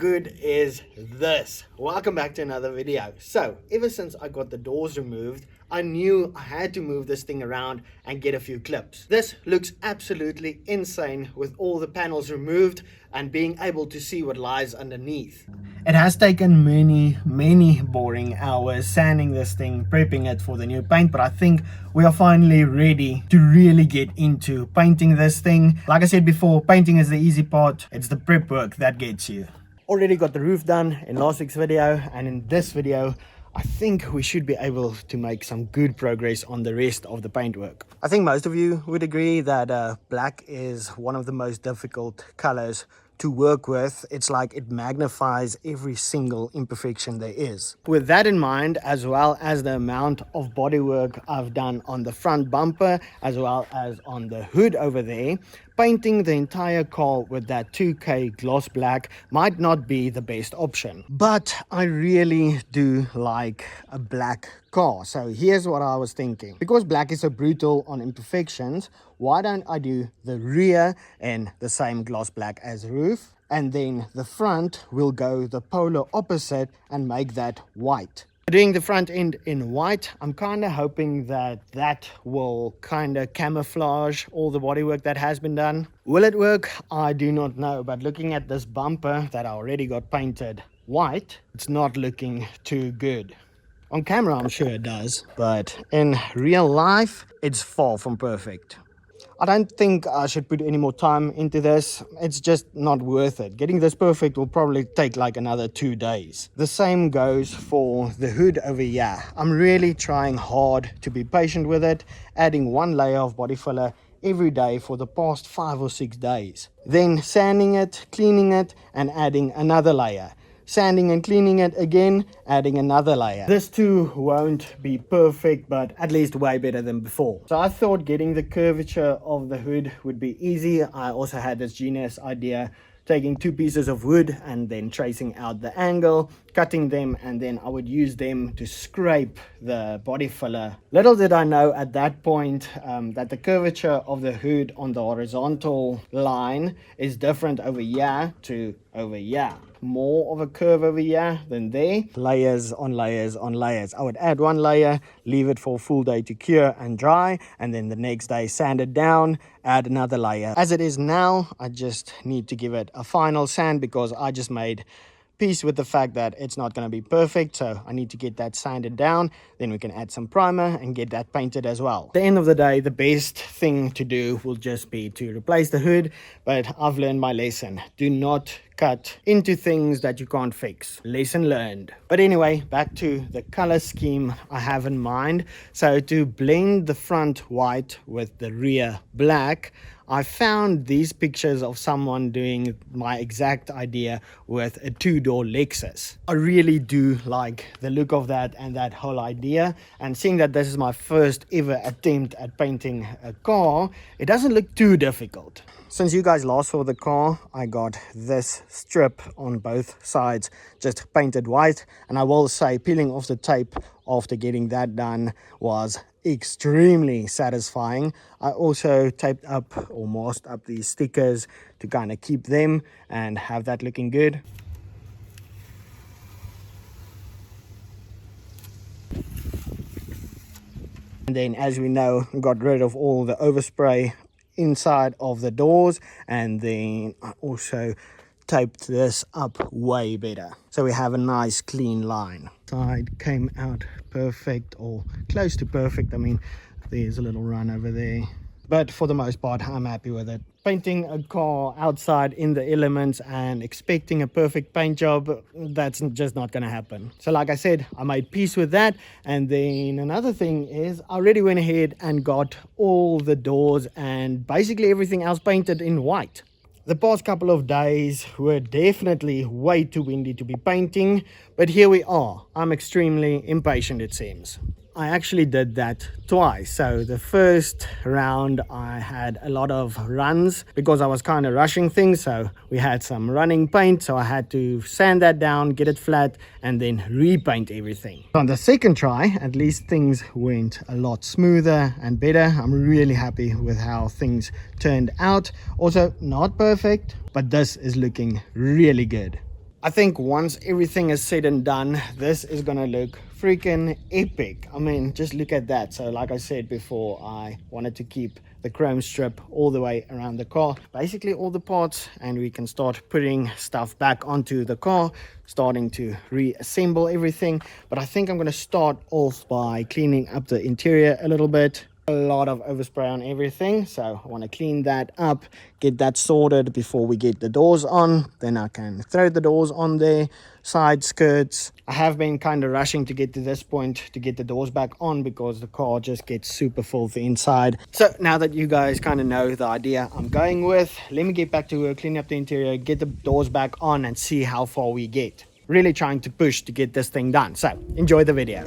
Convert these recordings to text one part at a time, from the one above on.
good is this? Welcome back to another video. So ever since I got the doors removed, I knew I had to move this thing around and get a few clips. This looks absolutely insane with all the panels removed and being able to see what lies underneath. It has taken many boring hours sanding this thing, prepping it for the new paint, but I think we are finally ready to really get into painting this thing. Like I said before, painting is the easy part. It's the prep work that gets you. Already got the roof done in last week's video, and in this video I think we should be able to make some good progress on the rest of the paintwork. I think most of you would agree that black is one of the most difficult colors to work with. It's like it magnifies every single imperfection there is. With that in mind, as well as the amount of bodywork I've done on the front bumper as well as on the hood over there, painting the entire car with that 2K gloss black might not be the best option. But I really do like a black car. So here's what I was thinking. Because black is so brutal on imperfections, why don't I do the rear in the same gloss black as roof, and then the front will go the polar opposite and make that white. Doing the front end in white, I'm kind of hoping that will kind of camouflage all the bodywork that has been done. Will it work? I do not know, but looking at this bumper that I already got painted white, it's not looking too good. On camera I'm sure it does, but in real life it's far from perfect. I don't think I should put any more time into this. It's just not worth it. Getting this perfect will probably take like another 2 days. The same goes for the hood over here. I'm really trying hard to be patient with it, adding 1 layer of body filler every day for the past 5 or 6 days. Then sanding it, cleaning it, and adding another layer. Sanding and cleaning it again, adding another layer. This too won't be perfect, but at least way better than before. So I thought getting the curvature of the hood would be easy. I also had this genius idea, taking 2 pieces of wood and then tracing out the angle, cutting them, and then I would use them to scrape the body filler. Little did I know at that point that the curvature of the hood on the horizontal line is different over here to over here. More of a curve over here than there. Layers on layers on layers. I would add 1 layer, leave it for a full day to cure and dry, and then the next day sand it down, add another layer. As it is now, I just need to give it a final sand because I just made peace with the fact that it's not going to be perfect, so I need to get that sanded down. Then we can add some primer and get that painted as well. At the end of the day, the best thing to do will just be to replace the hood, but I've learned my lesson. Do not cut into things that you can't fix. Lesson learned. But anyway, back to the color scheme I have in mind. So to blend the front white with the rear black, I found these pictures of someone doing my exact idea with a 2-door Lexus. I really do like the look of that and that whole idea, and seeing that this is my first ever attempt at painting a car, it doesn't look too difficult. Since you guys last saw the car, I got this strip on both sides just painted white, and I will say peeling off the tape after getting that done was extremely satisfying. I also taped up or masked up these stickers to kind of keep them and have that looking good. And then, as we know, got rid of all the overspray inside of the doors, and then I also taped this up way better, so we have a nice clean line. Side came out perfect, or close to perfect. I mean, there's a little run over there, but for the most part I'm happy with it. Painting a car outside in the elements and expecting a perfect paint job, that's just not gonna happen. So like I said, I made peace with that. And then another thing is I already went ahead and got all the doors and basically everything else painted in white. The past couple of days were definitely way too windy to be painting, but here we are. I'm extremely impatient, it seems. I actually did that twice. So the first round I had a lot of runs because I was kind of rushing things, so we had some running paint, so I had to sand that down, get it flat, and then repaint everything. On the second try, at least things went a lot smoother and better. I'm really happy with how things turned out. Also not perfect, but this is looking really good. I think once everything is said and done, this is gonna look freaking epic. I mean, just look at that. So like I said before, I wanted to keep the chrome strip all the way around the car, basically all the parts, and we can start putting stuff back onto the car, starting to reassemble everything. But I think I'm gonna start off by cleaning up the interior a little bit. A lot of overspray on everything, so I want to clean that up, get that sorted before we get the doors on. Then I can throw the doors on there, side skirts. I have been kind of rushing to get to this point to get the doors back on because the car just gets super filthy inside. So now that you guys kind of know the idea I'm going with, let me get back to work, clean up the interior, get the doors back on, and see how far we get. Really trying to push to get this thing done, so enjoy the video.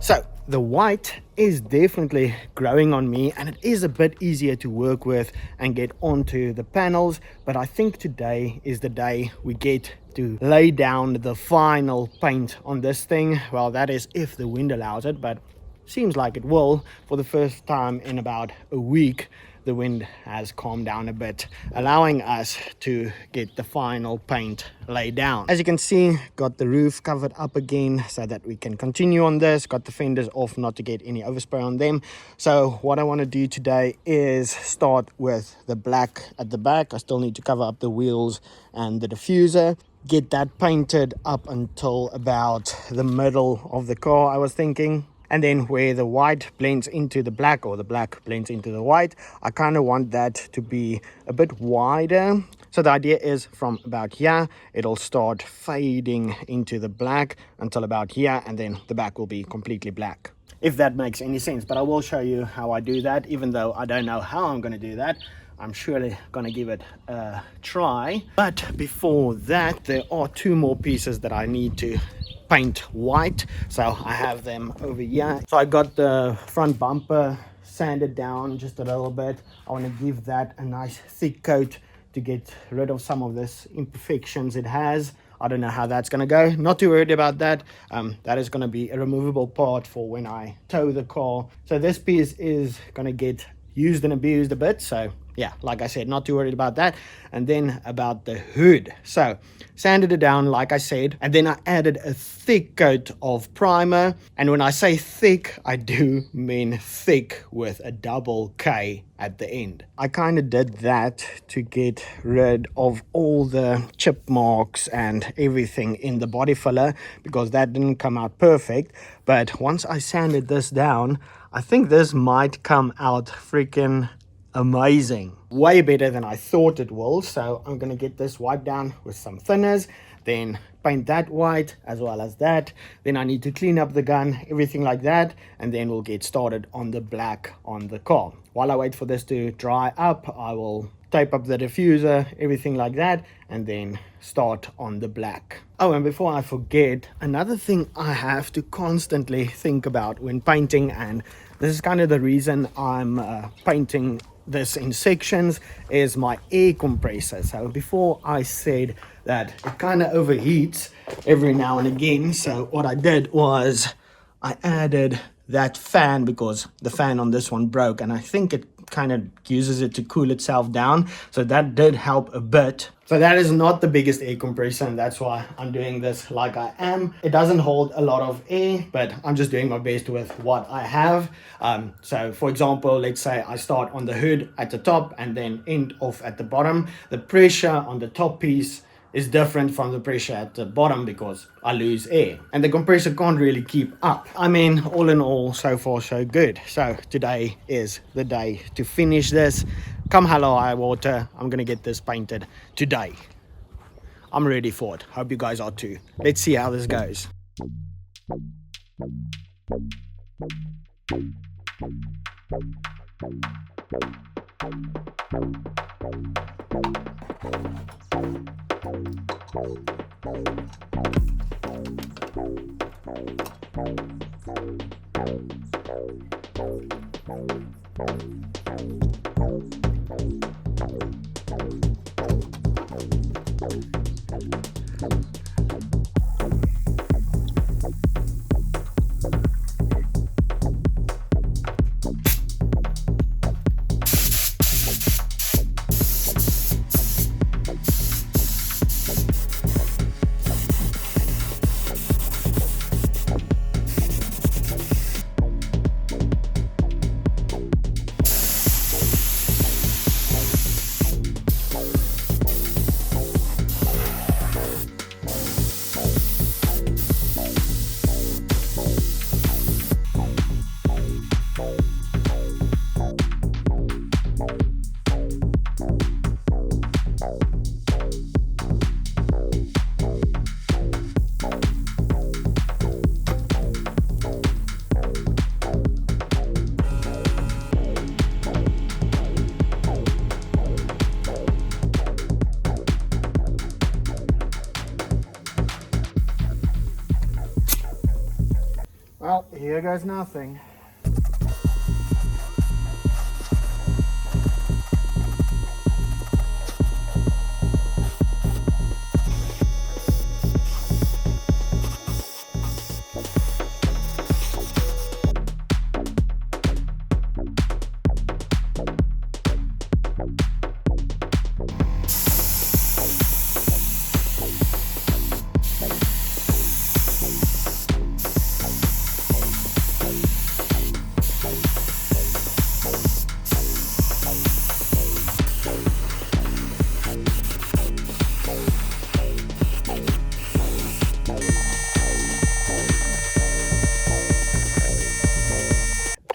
So the white is definitely growing on me, and it is a bit easier to work with and get onto the panels. But I think today is the day we get to lay down the final paint on this thing. Well, that is if the wind allows it, but seems like it will. For the first time in about a week, the wind has calmed down a bit, allowing us to get the final paint laid down. As you can see, got the roof covered up again so that we can continue on this. Got the fenders off not to get any overspray on them. So what I want to do today is start with the black at the back. I still need to cover up the wheels and the diffuser, get that painted up until about the middle of the car, I was thinking. And then where the white blends into the black, or the black blends into the white, I kind of want that to be a bit wider. So the idea is from about here, it'll start fading into the black until about here, and then the back will be completely black, if that makes any sense. But I will show you how I do that, even though I don't know how I'm going to do that. I'm surely going to give it a try. But before that, there are two more pieces that I need to paint white, so I have them over here. So I got the front bumper sanded down just a little bit. I want to give that a nice thick coat to get rid of some of this imperfections it has. I don't know how that's going to go. Not too worried about that. That is going to be a removable part for when I tow the car. So this piece is going to get used and abused a bit, so yeah, like I said, not too worried about that. And then about the hood, so sanded it down like I said, and then I added a thick coat of primer. And when I say thick, I do mean thick with a double K at the end. I kind of did that to get rid of all the chip marks and everything in the body filler, because that didn't come out perfect. But once I sanded this down, I think this might come out freaking amazing, way better than I thought it will. So I'm gonna get this wiped down with some thinners, then paint that white as well as that. Then I need to clean up the gun, everything like that, and then we'll get started on the black on the car. While I wait for this to dry up, I will tape up the diffuser, everything like that, and then start on the black. Oh, and before I forget, another thing I have to constantly think about when painting, and this is kind of the reason I'm painting this in sections, is my air compressor. So before I said that it kind of overheats every now and again, so what I did was I added that fan, because the fan on this one broke, and I think it kind of uses it to cool itself down, so that did help a bit. So that is not the biggest air compressor, and that's why I'm doing this like I am. It doesn't hold a lot of air, but I'm just doing my best with what I have. So for example, let's say I start on the hood at the top and then end off at the bottom. The pressure on the top piece is different from the pressure at the bottom because I lose air, and the compressor can't really keep up. I mean, all in all, so far so good. So today is the day to finish this. Come hello high water, I'm gonna get this painted today. I'm ready for it. Hope you guys are too. Let's see how this goes. Well, here goes nothing.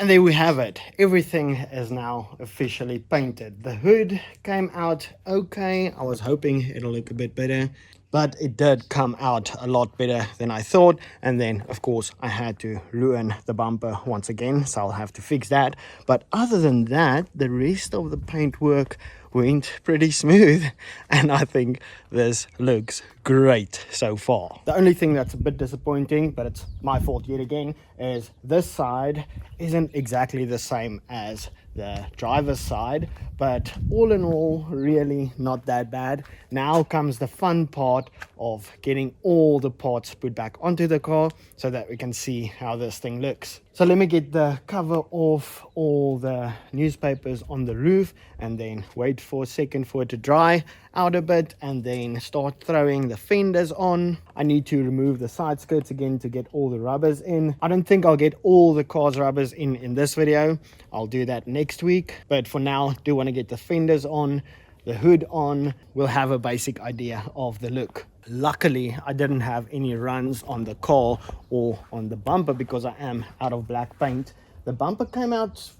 And there we have it. Everything is now officially painted. The hood came out okay. I was hoping it'll look a bit better, but it did come out a lot better than I thought. And then of course I had to ruin the bumper once again, so I'll have to fix that. But other than that, the rest of the paint work went pretty smooth, and I think this looks great so far. The only thing that's a bit disappointing, but it's my fault yet again, is this side isn't exactly the same as the driver's side, but all in all, really not that bad. Now comes the fun part of getting all the parts put back onto the car so that we can see how this thing looks. So let me get the cover off all the newspapers on the roof and then wait for a second for it to dry out a bit and then start throwing the fenders on. I need to remove the side skirts again to get all the rubbers in. I don't think I'll get all the car's rubbers in this video. I'll do that next week. But for now, I do want to get the fenders on, the hood on. We'll have a basic idea of the look. Luckily, I didn't have any runs on the car or on the bumper because I am out of black paint. The bumper came out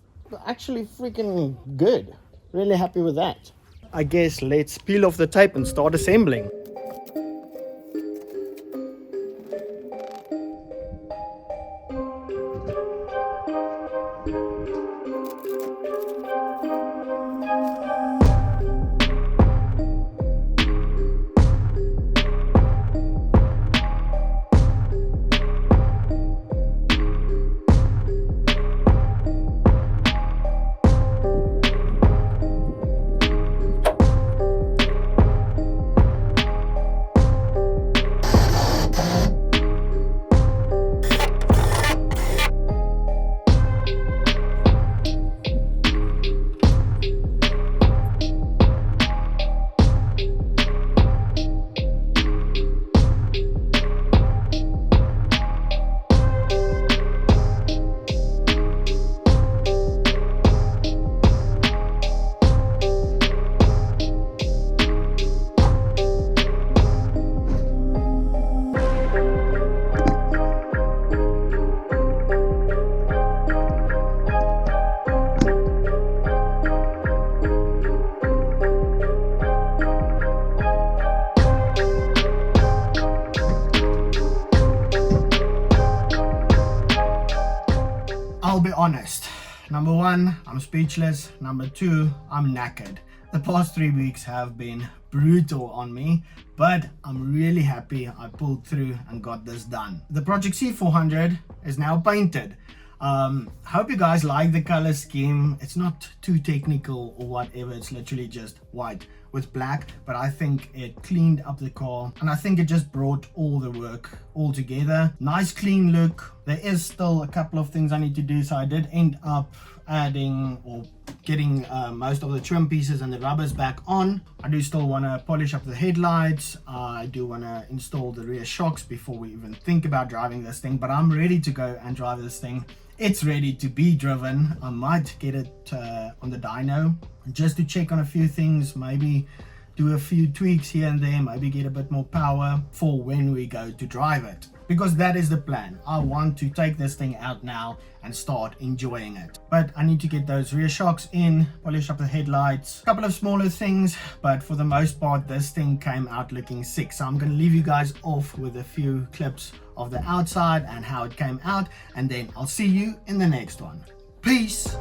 actually freaking good. Really happy with that. I guess let's peel off the tape and start assembling. I'll be honest. Number one, I'm speechless. Number two, I'm knackered. The past 3 weeks have been brutal on me, but I'm really happy I pulled through and got this done. The Project C400 is now painted. Hope you guys like the color scheme. It's not too technical or whatever. It's literally just white with black, but I think it cleaned up the car and I think it just brought all the work all together. Nice clean look. There is still a couple of things I need to do, so I did end up adding or getting most of the trim pieces and the rubbers back on. I do still want to polish up the headlights. I do want to install the rear shocks before we even think about driving this thing, but I'm ready to go and drive this thing. It's ready to be driven. I might get it on the dyno just to check on a few things, maybe do a few tweaks here and there, maybe get a bit more power for when we go to drive it, because that is the plan. I want to take this thing out now and start enjoying it, but I need to get those rear shocks in, polish up the headlights, a couple of smaller things, but for the most part this thing came out looking sick. So I'm going to leave you guys off with a few clips of the outside and how it came out, and then I'll see you in the next one. Peace.